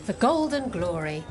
For gold and glory.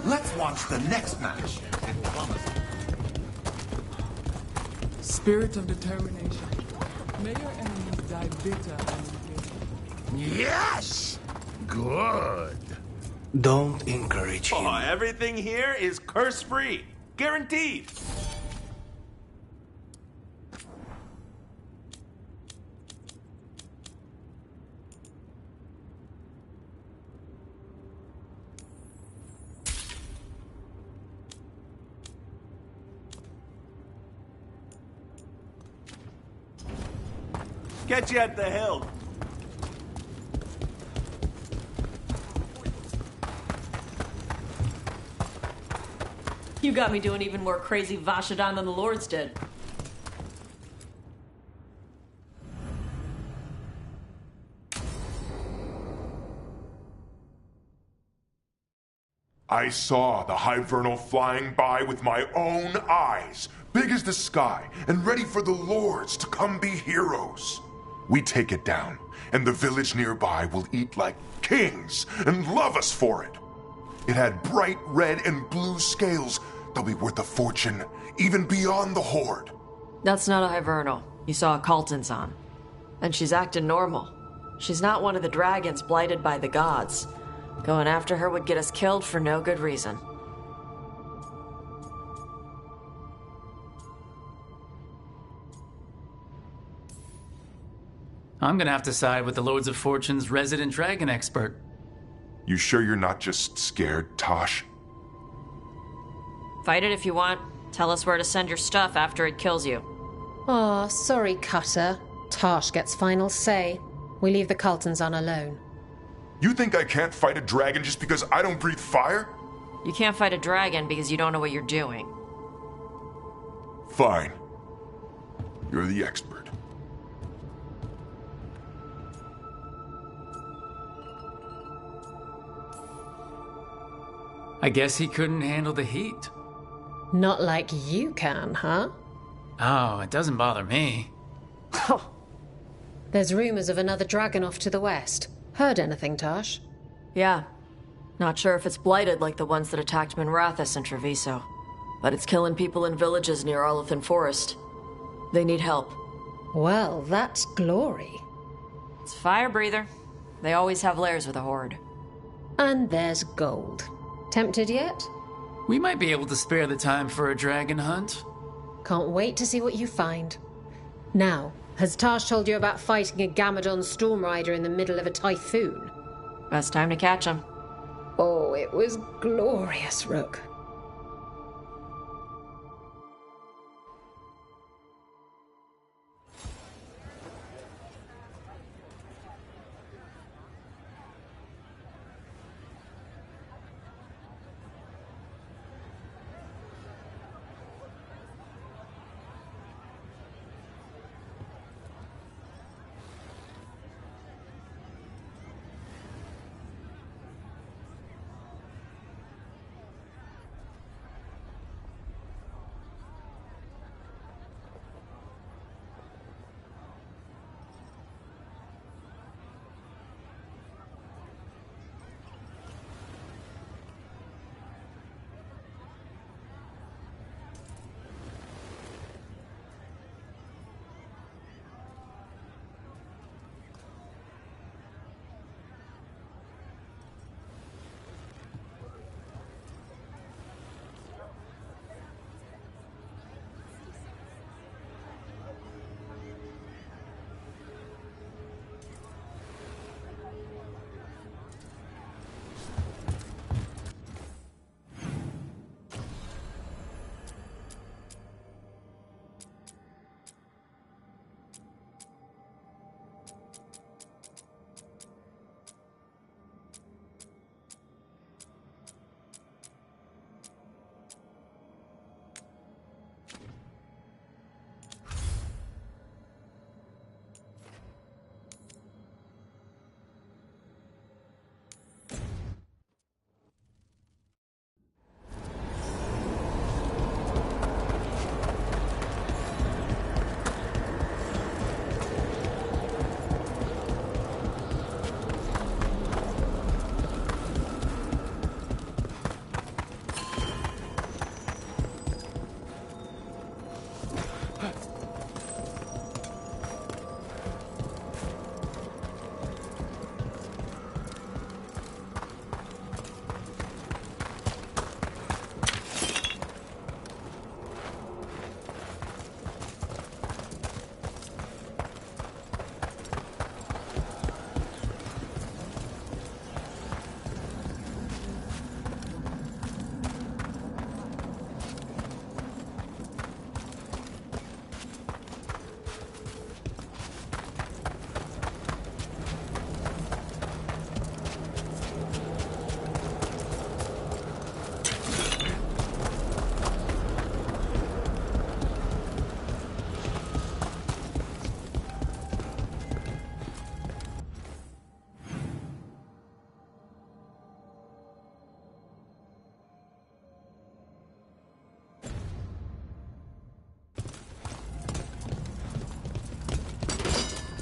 Let's watch the next match. Spirit of determination. May your enemies die bitter and bitter. Yes! Good. Don't encourage him. Oh, everything here is curse-free. Guaranteed. Get you at the hill. You got me doing even more crazy Vashadan than the Lords did. I saw the Hivernal flying by with my own eyes, big as the sky, and ready for the Lords to come be heroes. We take it down, and the village nearby will eat like kings and love us for it. It had bright red and blue scales. They'll be worth a fortune, even beyond the Horde. That's not a Hivernal. You saw a Calton's on. And she's acting normal. She's not one of the dragons blighted by the gods. Going after her would get us killed for no good reason. I'm gonna have to side with the Lords of Fortune's resident dragon expert. You sure you're not just scared, Tosh? Fight it if you want. Tell us where to send your stuff after it kills you. Aw, sorry, Cutter. Tosh gets final say. We leave the Cultons on alone. You think I can't fight a dragon just because I don't breathe fire? You can't fight a dragon because you don't know what you're doing. Fine. You're the expert. I guess he couldn't handle the heat. Not like you can, huh? Oh, it doesn't bother me. There's rumors of another dragon off to the west. Heard anything, Tosh? Yeah. Not sure if it's blighted like the ones that attacked Minrathous and Treviso. But it's killing people in villages near Arlethan Forest. They need help. Well, that's glory. It's a fire breather. They always have lairs with a horde. And there's gold. Tempted yet? We might be able to spare the time for a dragon hunt. Can't wait to see what you find. Now, has Tosh told you about fighting a Gamadon storm rider in the middle of a typhoon? Best time to catch him. Oh, it was glorious, Rook.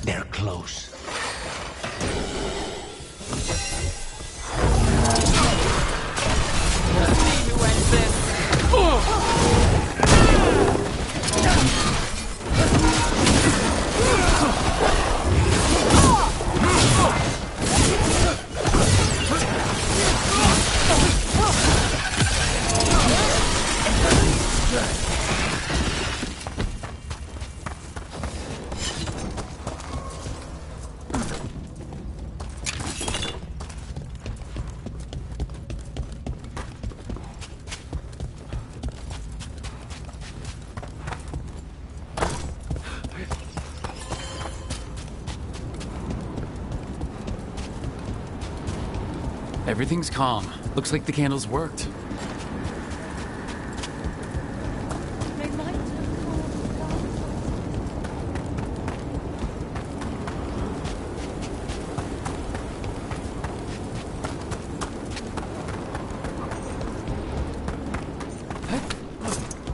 They're close. Everything's calm. Looks like the candles worked.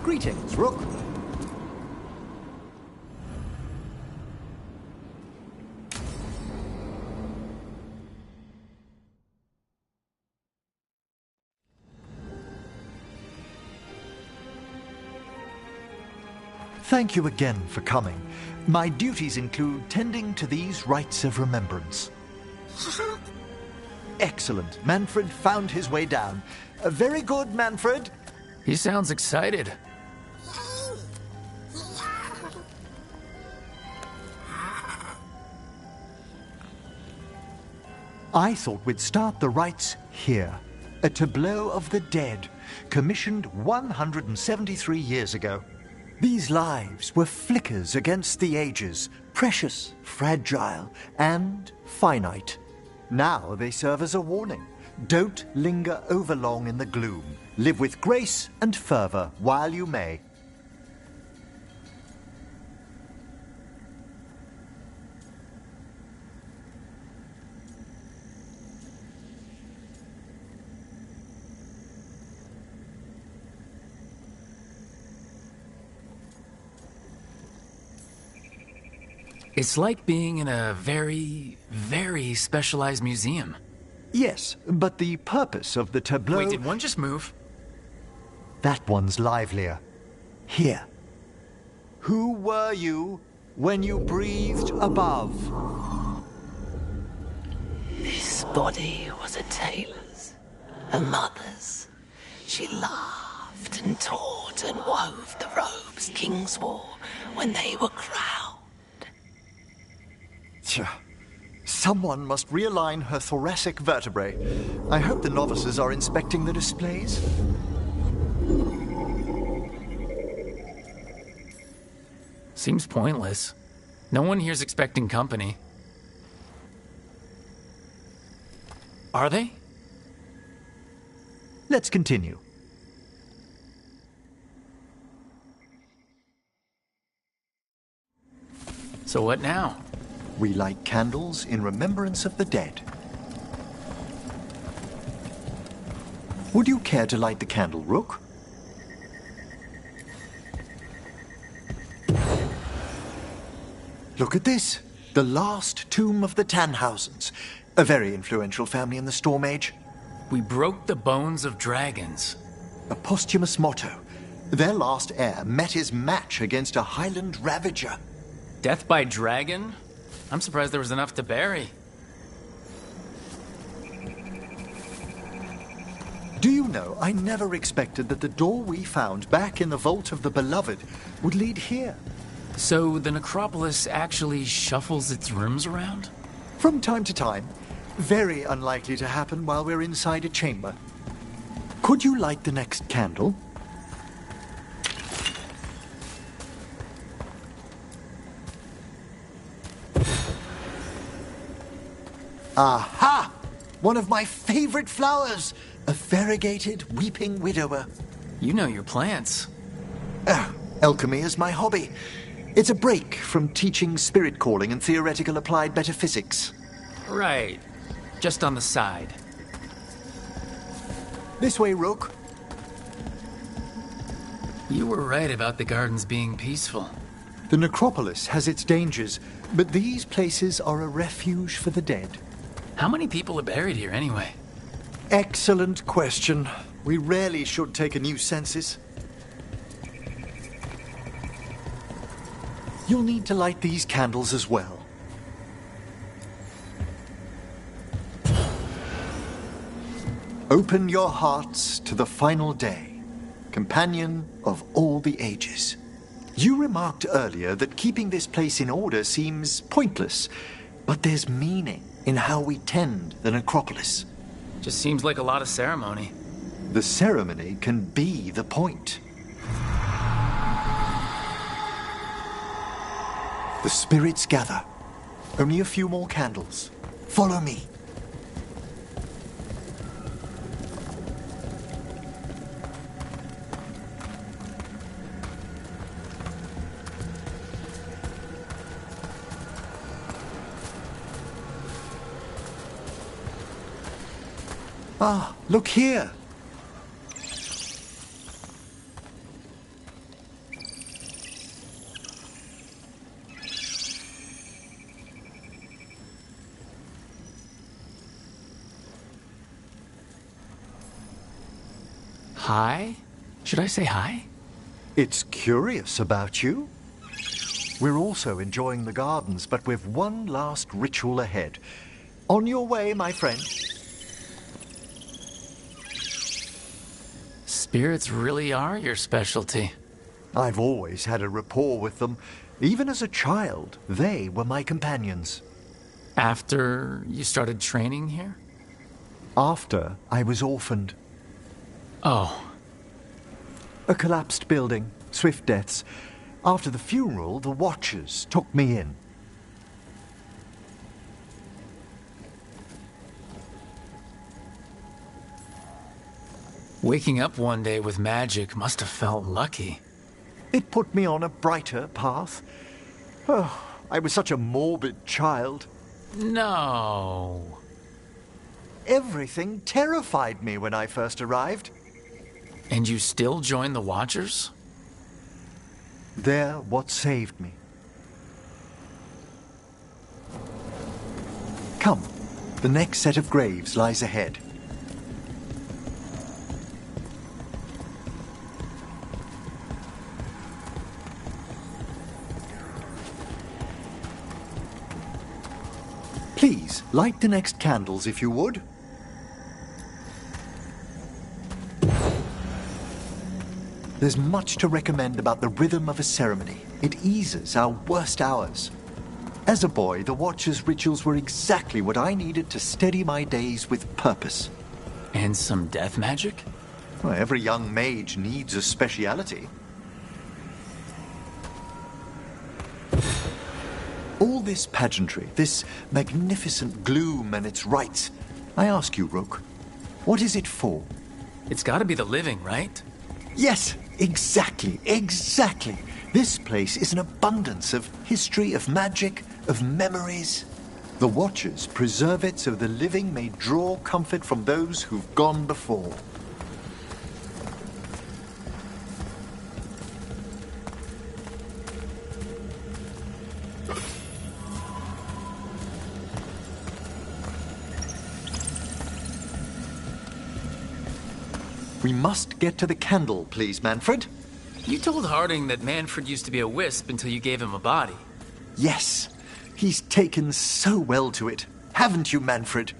Greetings, Rook. Thank you again for coming. My duties include tending to these rites of remembrance. Excellent. Manfred found his way down. Very good, Manfred. He sounds excited. I thought we'd start the rites here. A tableau of the dead, commissioned 173 years ago. These lives were flickers against the ages, precious, fragile, and finite. Now they serve as a warning. Don't linger overlong in the gloom. Live with grace and fervor while you may. It's like being in a very, very specialized museum. Yes, but the purpose of the tableau... Wait, did one just move? That one's livelier. Here. Who were you when you breathed above? This body was a tailor's, a mother's. She laughed and taught and wove the robes kings wore when they were crowned. Someone must realign her thoracic vertebrae. I hope the novices are inspecting the displays. Seems pointless. No one here's expecting company. Are they? Let's continue. So what now? We light candles in remembrance of the dead. Would you care to light the candle, Rook? Look at this. The last tomb of the Tannhausens. A very influential family in the Storm Age. We broke the bones of dragons. A posthumous motto. Their last heir met his match against a Highland Ravager. Death by dragon? I'm surprised there was enough to bury. Do you know, I never expected that the door we found back in the Vault of the Beloved would lead here. So the necropolis actually shuffles its rooms around? From time to time. Very unlikely to happen while we're inside a chamber. Could you light the next candle? Aha! One of my favorite flowers! A variegated weeping widower. You know your plants. Alchemy is my hobby. It's a break from teaching spirit calling and theoretical applied metaphysics. Right. Just on the side. This way, Rook. You were right about the gardens being peaceful. The necropolis has its dangers, but these places are a refuge for the dead. How many people are buried here anyway? Excellent question. We rarely should take a new census. You'll need to light these candles as well. Open your hearts to the final day, companion of all the ages. You remarked earlier that keeping this place in order seems pointless, but there's meaning in how we tend the necropolis. Just seems like a lot of ceremony. The ceremony can be the point. The spirits gather. Only a few more candles. Follow me. Ah, look here. Hi? Should I say hi? It's curious about you. We're also enjoying the gardens, but with one last ritual ahead. On your way, my friend. Spirits really are your specialty. I've always had a rapport with them. Even as a child, they were my companions. After you started training here? After I was orphaned. Oh. A collapsed building, swift deaths. After the funeral, the Watchers took me in. Waking up one day with magic must have felt lucky. It put me on a brighter path. Oh, I was such a morbid child. No. Everything terrified me when I first arrived. And you still join the Watchers? They're what saved me. Come, the next set of graves lies ahead. Please, light the next candles if you would. There's much to recommend about the rhythm of a ceremony. It eases our worst hours. As a boy, the Watcher's rituals were exactly what I needed to steady my days with purpose. And some death magic? Well, every young mage needs a speciality. All this pageantry, this magnificent gloom and its rites, I ask you, Rook, what is it for? It's gotta be the living, right? Yes, exactly. This place is an abundance of history, of magic, of memories. The Watchers preserve it so the living may draw comfort from those who've gone before. We must get to the candle, please, Manfred. You told Harding that Manfred used to be a wisp until you gave him a body. Yes, he's taken so well to it. Haven't you, Manfred?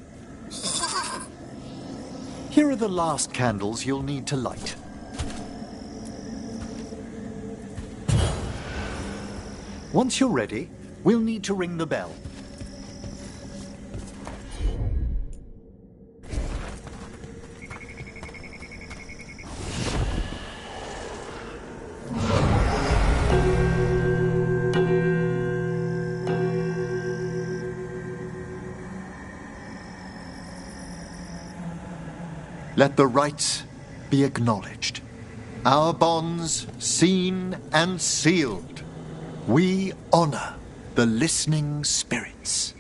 Here are the last candles you'll need to light. Once you're ready, we'll need to ring the bell. Let the rites be acknowledged. Our bonds seen and sealed. We honor the listening spirits.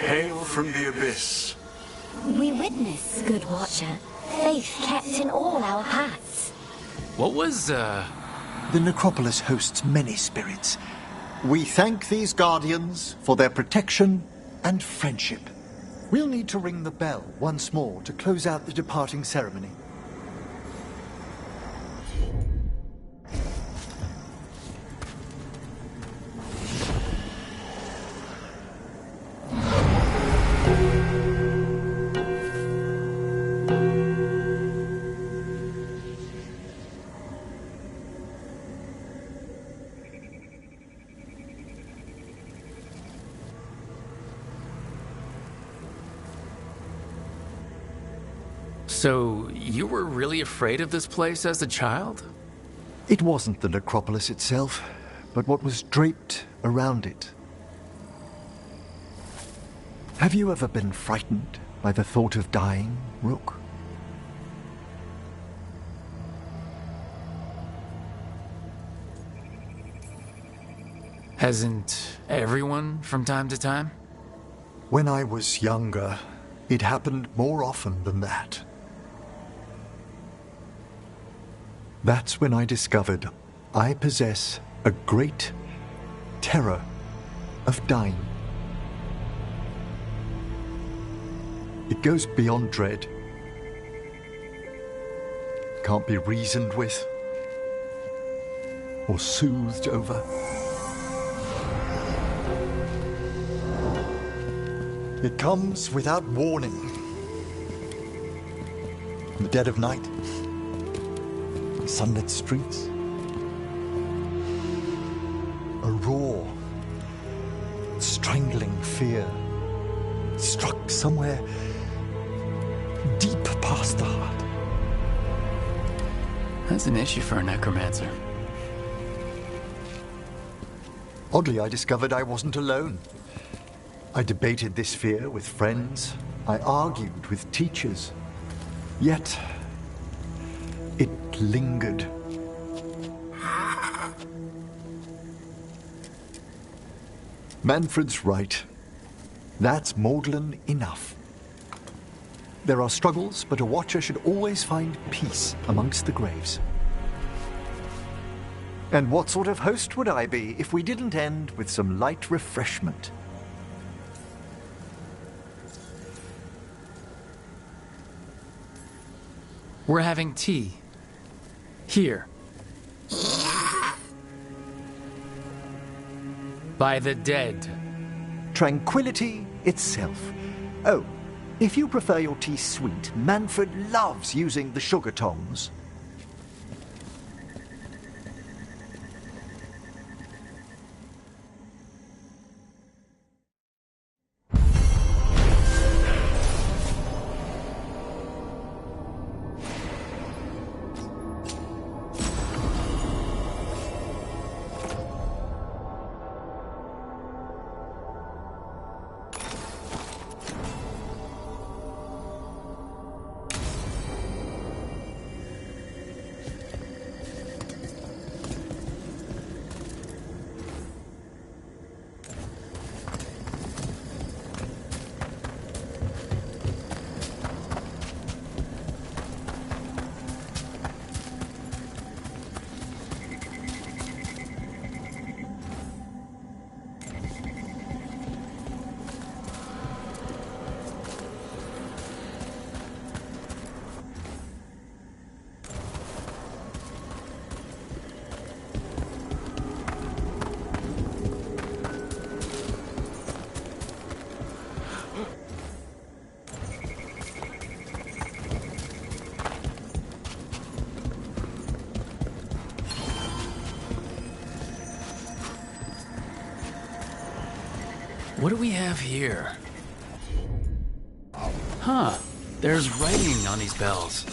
Hail from the abyss. We witness, good watcher, faith kept in all our paths. What was, The necropolis hosts many spirits. We thank these guardians for their protection and friendship. We'll need to ring the bell once more to close out the departing ceremony. So, you were really afraid of this place as a child? It wasn't the necropolis itself, but what was draped around it. Have you ever been frightened by the thought of dying, Rook? Hasn't everyone from time to time? When I was younger, it happened more often than that. That's when I discovered I possess a great terror of dying. It goes beyond dread. Can't be reasoned with or soothed over. It comes without warning. In the dead of night, sunlit streets, a raw, strangling fear struck somewhere deep past the heart. That's an issue for a necromancer. Oddly, I discovered I wasn't alone. I debated this fear with friends. I argued with teachers. Yet, it lingered. Manfred's right. That's maudlin enough. There are struggles, but a watcher should always find peace amongst the graves. And what sort of host would I be if we didn't end with some light refreshment? We're having tea. Here. By the dead. Tranquility itself. Oh, if you prefer your tea sweet, Manfred loves using the sugar tongs. What do we have here? Huh. There's writing on these bells.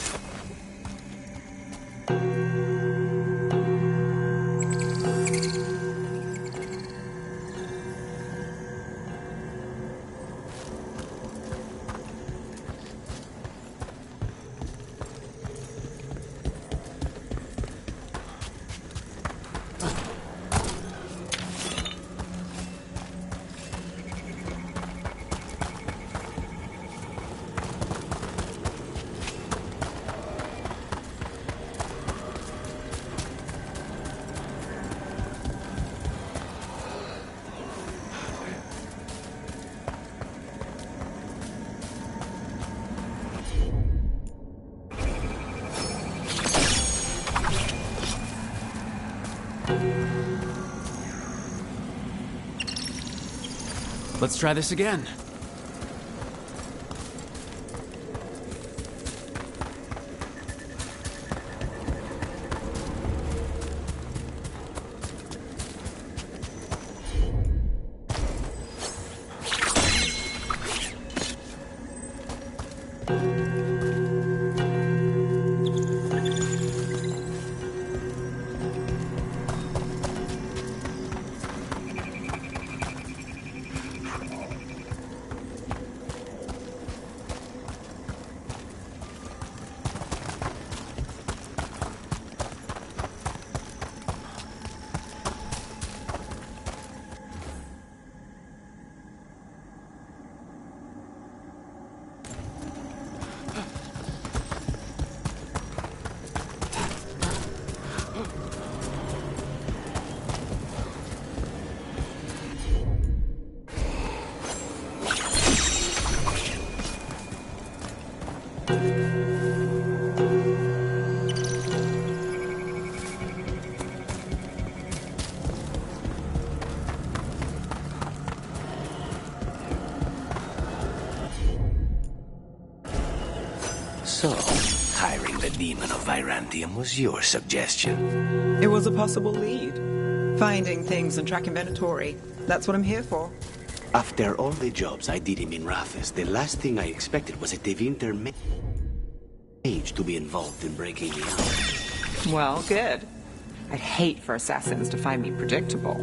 Let's try this again. So, hiring the demon of Virantium was your suggestion. It was a possible lead. Finding things and tracking Venatori. That's what I'm here for. After all the jobs I did in Minrafis, the last thing I expected was a Tevinter mage to be involved in breaking me out. Well, good. I'd hate for assassins to find me predictable.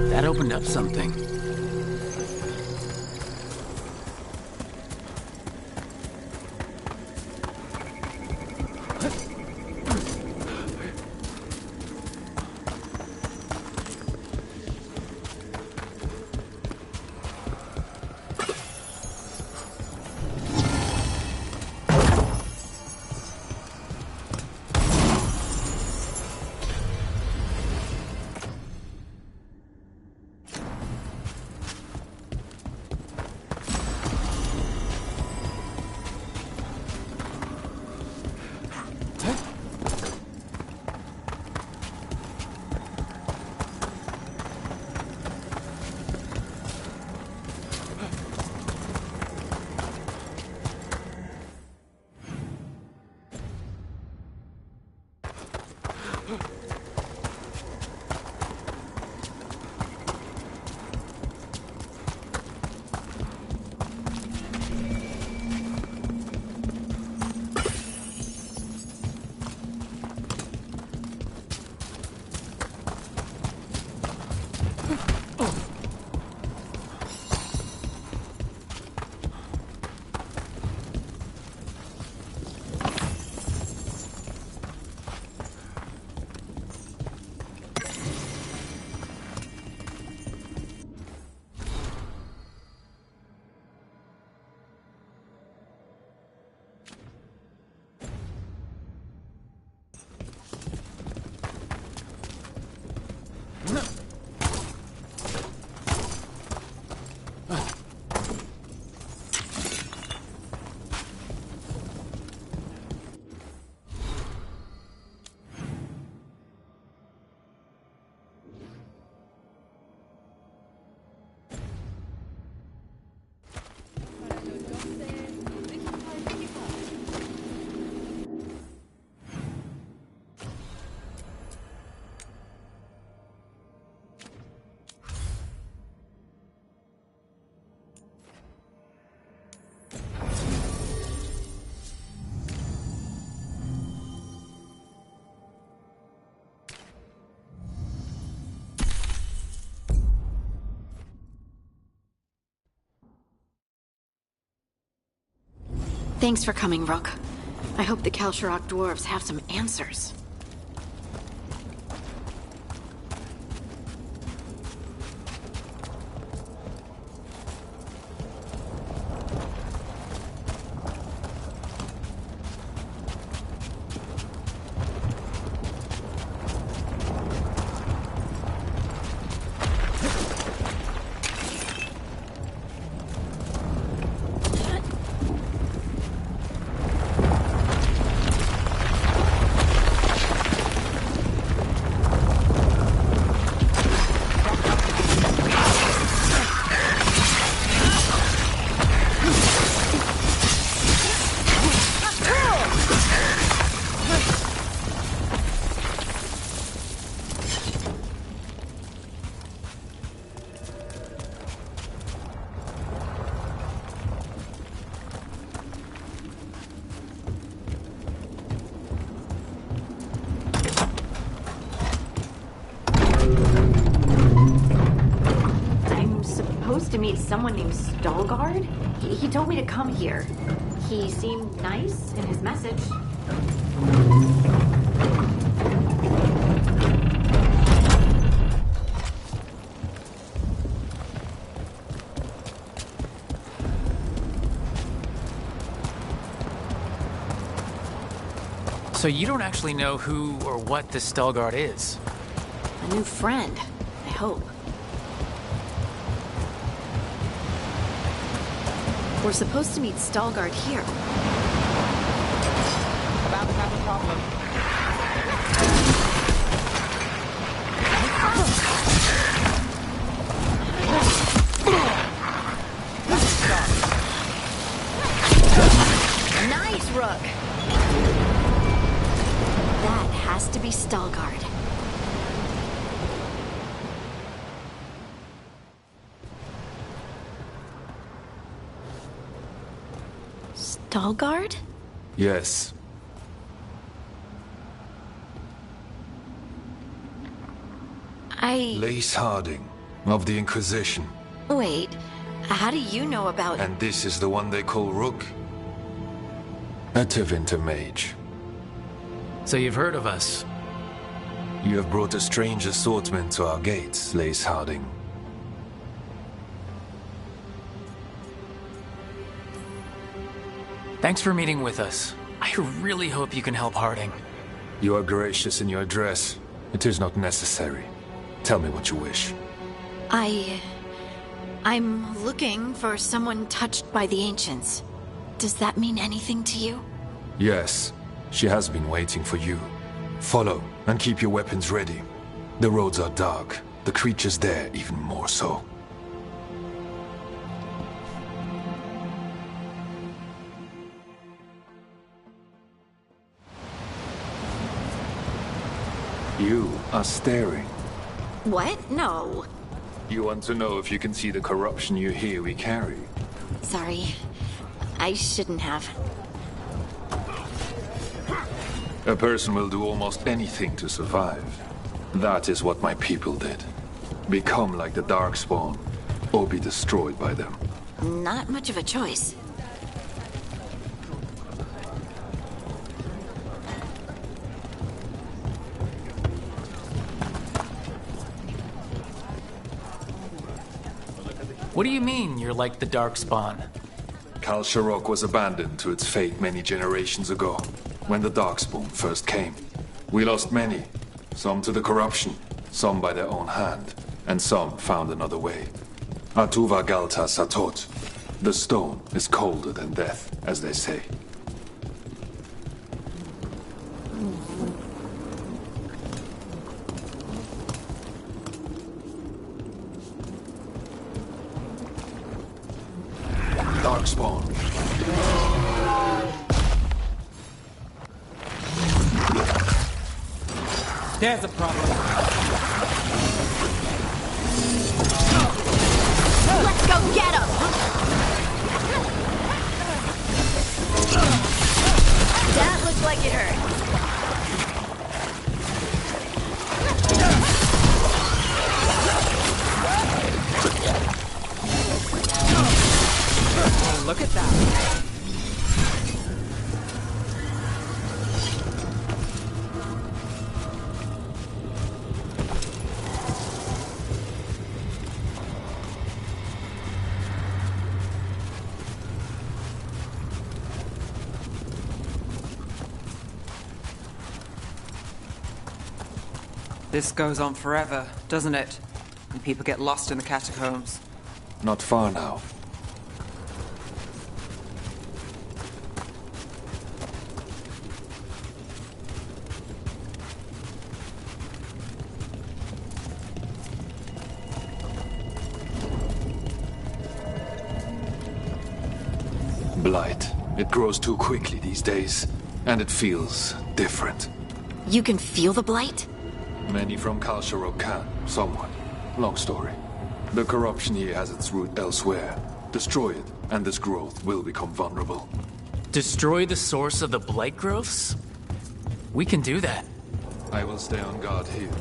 That opened up something. Thanks for coming, Rook. I hope the Kalsharok dwarves have some answers. someone named Stalgard? He told me to come here. He seemed nice in his message. So you don't actually know who or what this Stalgard is? A new friend, I hope. We're supposed to meet Stalgard here. About to have a problem. Nice, Rook! That has to be Stalgard. Stalgard? Yes. Lace Harding, of the Inquisition. Wait, how do you know about... And this is the one they call Rook? A Tevinter mage. So you've heard of us? You have brought a strange assortment to our gates, Lace Harding. Thanks for meeting with us. I really hope you can help Harding. You are gracious in your address. It is not necessary. Tell me what you wish. I'm looking for someone touched by the Ancients. Does that mean anything to you? Yes, she has been waiting for you. Follow, and keep your weapons ready. The roads are dark, the creatures there even more so. You are staring. What? No. You want to know if you can see the corruption you hear we carry? Sorry. I shouldn't have. A person will do almost anything to survive. That is what my people did. Become like the Darkspawn, or be destroyed by them. Not much of a choice. What do you mean, you're like the Darkspawn? Kal Sharok was abandoned to its fate many generations ago, when the Darkspawn first came. We lost many, some to the corruption, some by their own hand, and some found another way. Atuva Galta Satot. The stone is colder than death, as they say. Darkspawn. There's a problem. Let's go get him! That looks like it hurt. Look at that. This goes on forever, doesn't it? And people get lost in the catacombs. Not far now. Blight. It grows too quickly these days, and it feels different. You can feel the blight? Many from Kal Sharok can, somewhat. Long story. The corruption here has its root elsewhere. Destroy it, and this growth will become vulnerable. Destroy the source of the blight growths? We can do that. I will stay on guard here.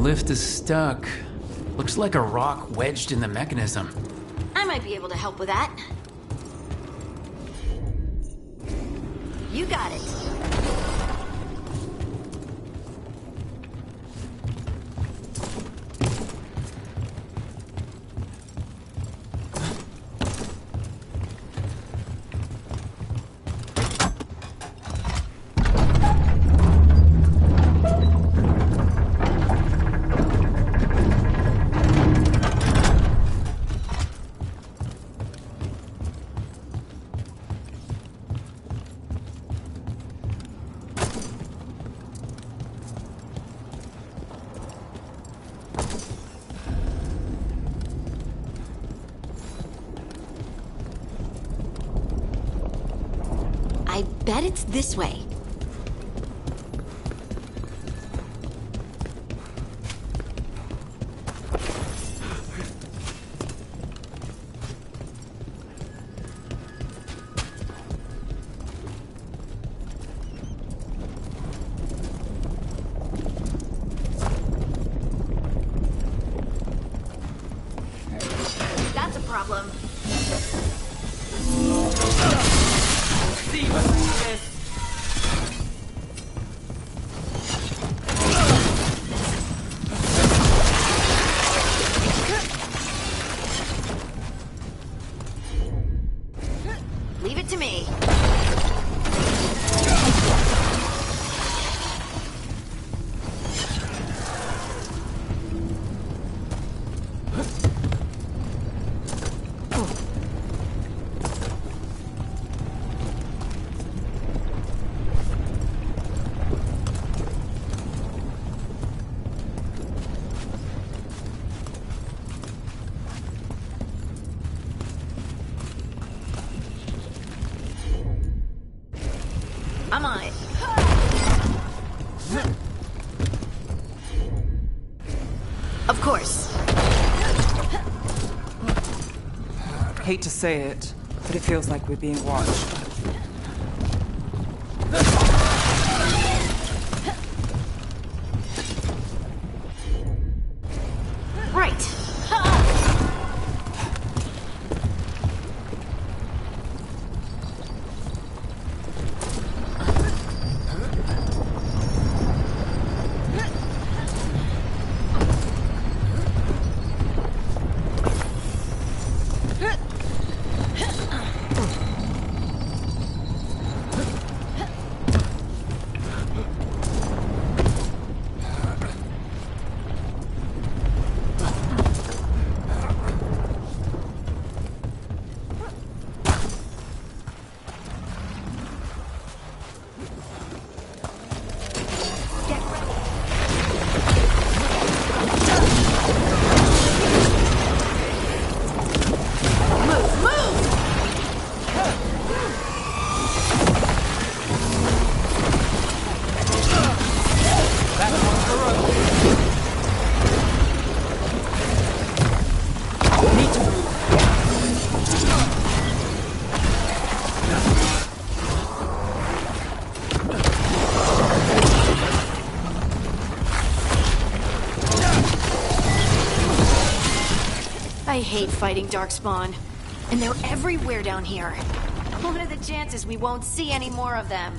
Lift is stuck. Looks like a rock wedged in the mechanism. I might be able to help with that. You got it. I bet it's this way. That's a problem. Leave it to me. I'm on it. Of course. Hate to say it, but it feels like we're being watched. Right. I hate fighting Darkspawn. And they're everywhere down here. What are the chances we won't see any more of them?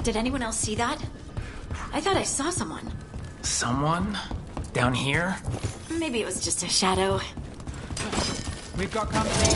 Did anyone else see that? I thought I saw someone. Someone? Down here? Maybe it was just a shadow. We've got company.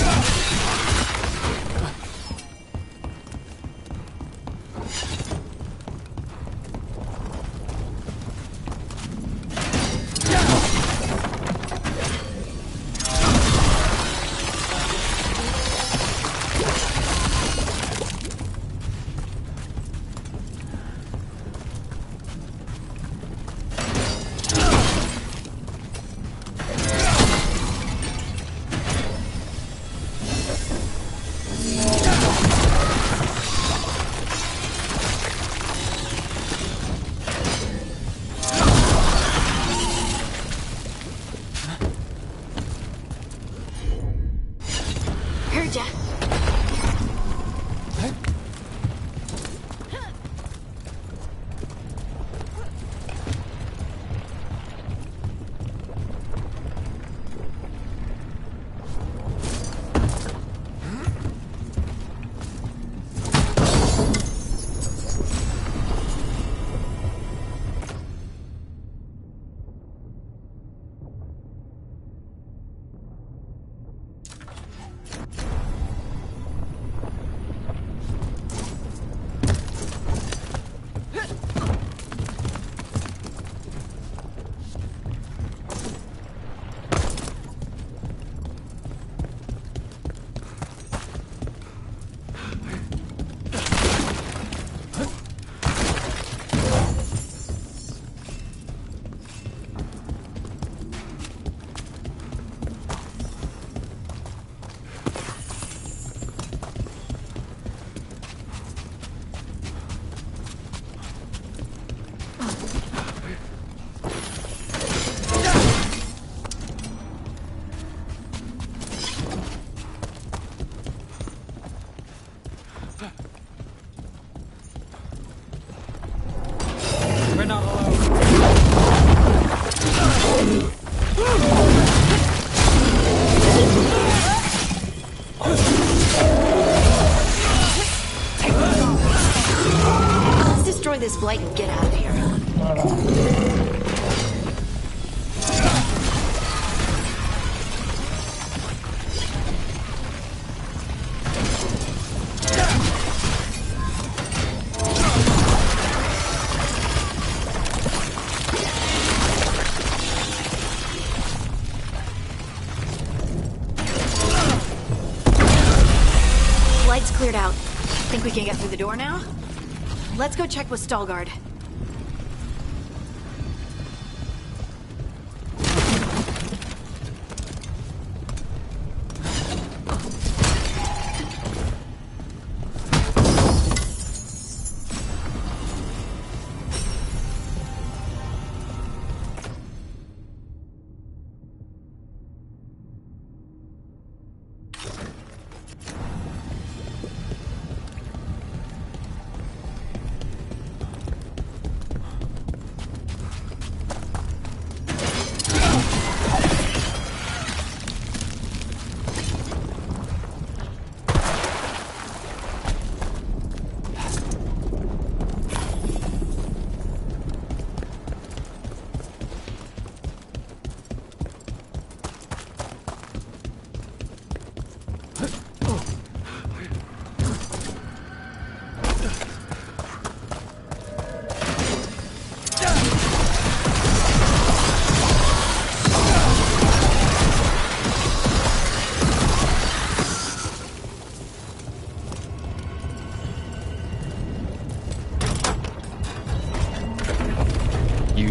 This blight and get out of here. Light's cleared out. Think we can get through the door now? Let's go check with Stalguard.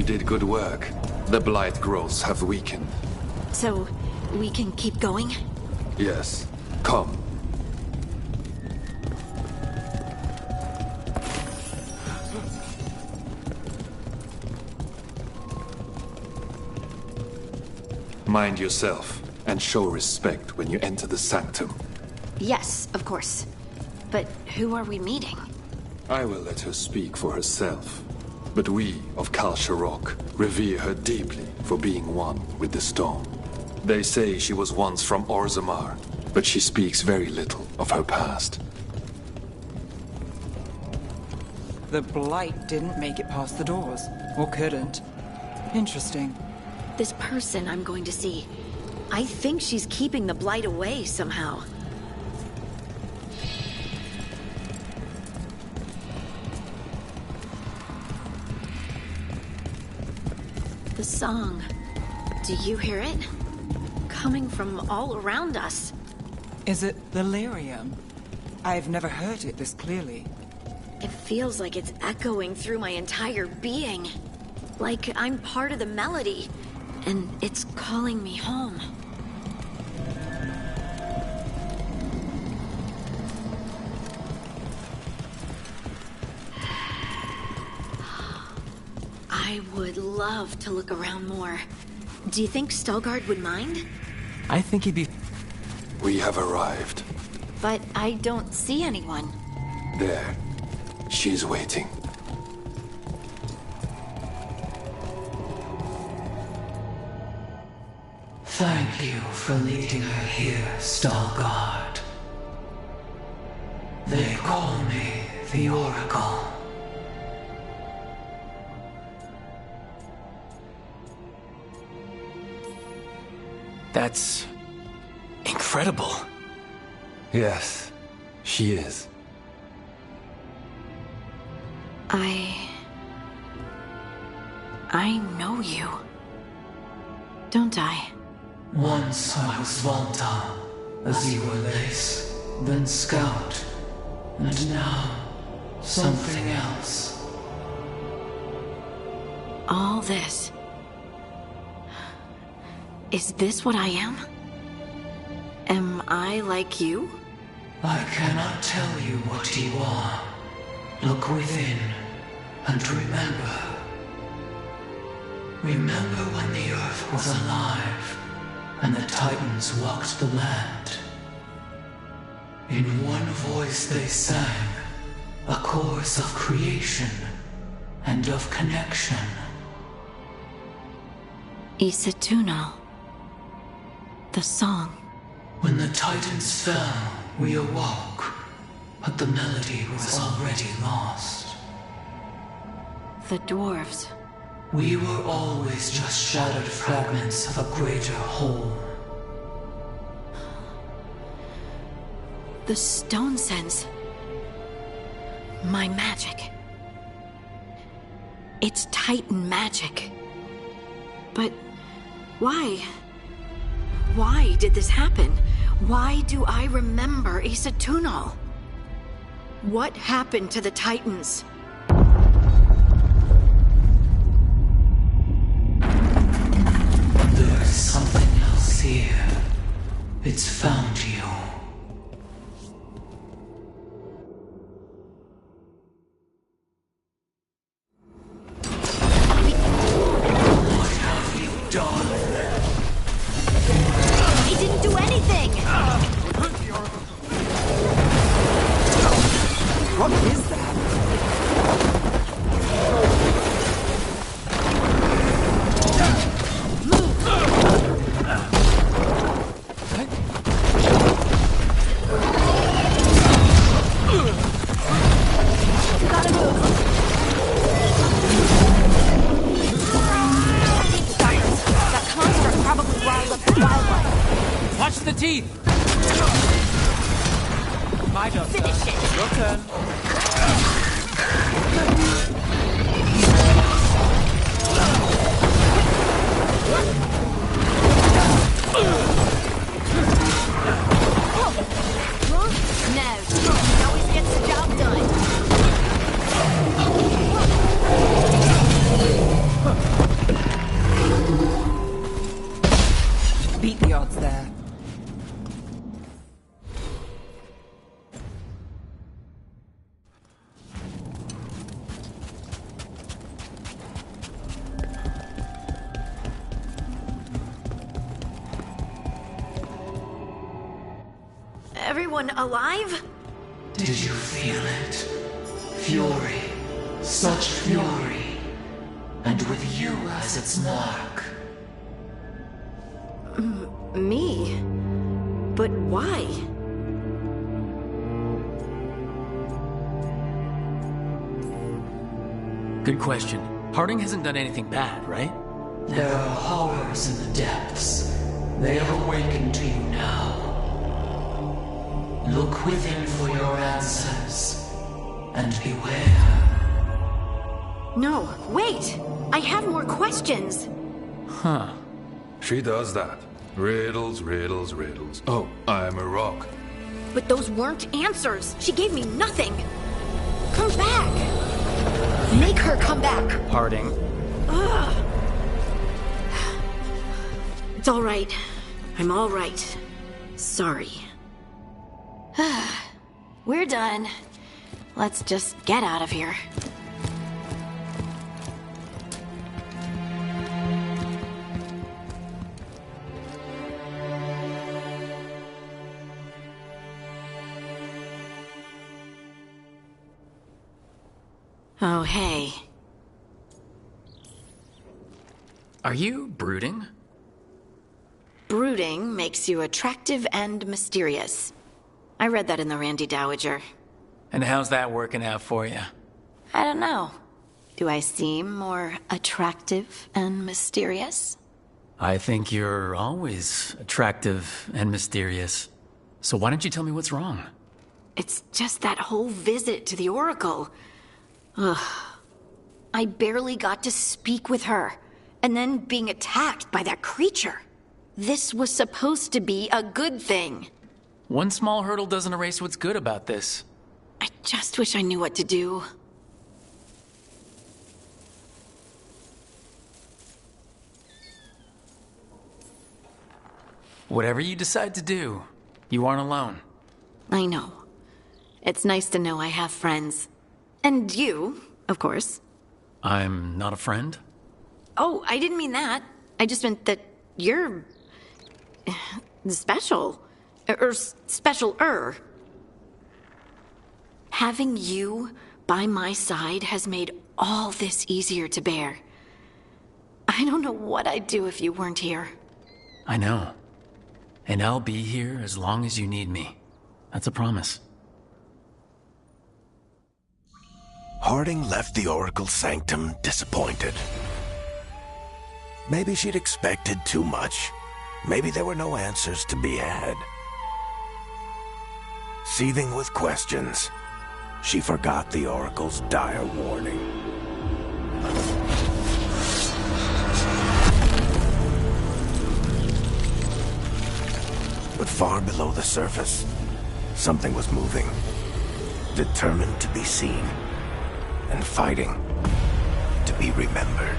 Did good work. The blight growths have weakened. So, we can keep going? Yes. Come. Mind yourself, and show respect when you enter the sanctum. Yes, of course. But who are we meeting? I will let her speak for herself. But we of Kal Sharok revere her deeply for being one with the stone. They say she was once from Orzammar, but she speaks very little of her past. the Blight didn't make it past the doors. Or couldn't. Interesting. This person I'm going to see. I think she's keeping the Blight away somehow. The song. Do you hear it? Coming from all around us. Is it delirium? I've never heard it this clearly. It feels like it's echoing through my entire being. Like I'm part of the melody, and it's calling me home. I would love to look around more. Do you think Stelgard would mind? I think he'd be... We have arrived. But I don't see anyone. There. She's waiting. Thank you for leading her here, Stelgard. They call me the Oracle. That's... incredible. Yes, she is. I know you. Don't I? Once I was Volta, as you were Lace, then Scout, and now something else. All this. Is this what I am? Am I like you? I cannot tell you what you are. Look within, and remember. Remember when the Earth was alive, and the Titans walked the land. In one voice they sang, a chorus of creation and of connection. Isatuno. The song. When the Titans fell, we awoke, but the melody was already lost. The dwarves. We were always just shattered fragments of a greater whole. The stone sense. My magic. It's Titan magic. But why? Why did this happen? Why do I remember Isatuno? What happened to the Titans? There's something else here. It's found you. What have you done? He didn't do anything! What is that? Gotta move! That construct probably riled up the wildlife. Watch the teeth! My job, sir. Finish it! Your turn. No, he always gets the job done. Beat the odds there. Everyone alive? Did you feel it? Fury. Such fury. And with you as its mark. Me? But why? Good question. Harding hasn't done anything bad, right? There are horrors in the depths. They have awakened to you now. Look within for your answers, and beware. No, wait! I have more questions! Huh. She does that. Riddles, riddles, riddles. Oh, I'm a rock. But those weren't answers! She gave me nothing! Come back! Make her come back! Harding. Ugh. It's all right. I'm all right. Sorry. We're done. Let's just get out of here. Oh, hey. Are you brooding? Brooding makes you attractive and mysterious. I read that in the Randy Dowager. And how's that working out for you? I don't know. Do I seem more attractive and mysterious? I think you're always attractive and mysterious. So why don't you tell me what's wrong? It's just that whole visit to the Oracle. Ugh. I barely got to speak with her, and then being attacked by that creature. This was supposed to be a good thing. One small hurdle doesn't erase what's good about this. I just wish I knew what to do. Whatever you decide to do, you aren't alone. I know. It's nice to know I have friends. And you, of course. I'm not a friend? Oh, I didn't mean that. I just meant that you're... special. Or special-er. Having you by my side has made all this easier to bear. I don't know what I'd do if you weren't here. I know. And I'll be here as long as you need me. That's a promise. Harding left the Oracle Sanctum disappointed. Maybe she'd expected too much. Maybe there were no answers to be had. Seething with questions, she forgot the Oracle's dire warning. But far below the surface, something was moving, determined to be seen, and fighting to be remembered.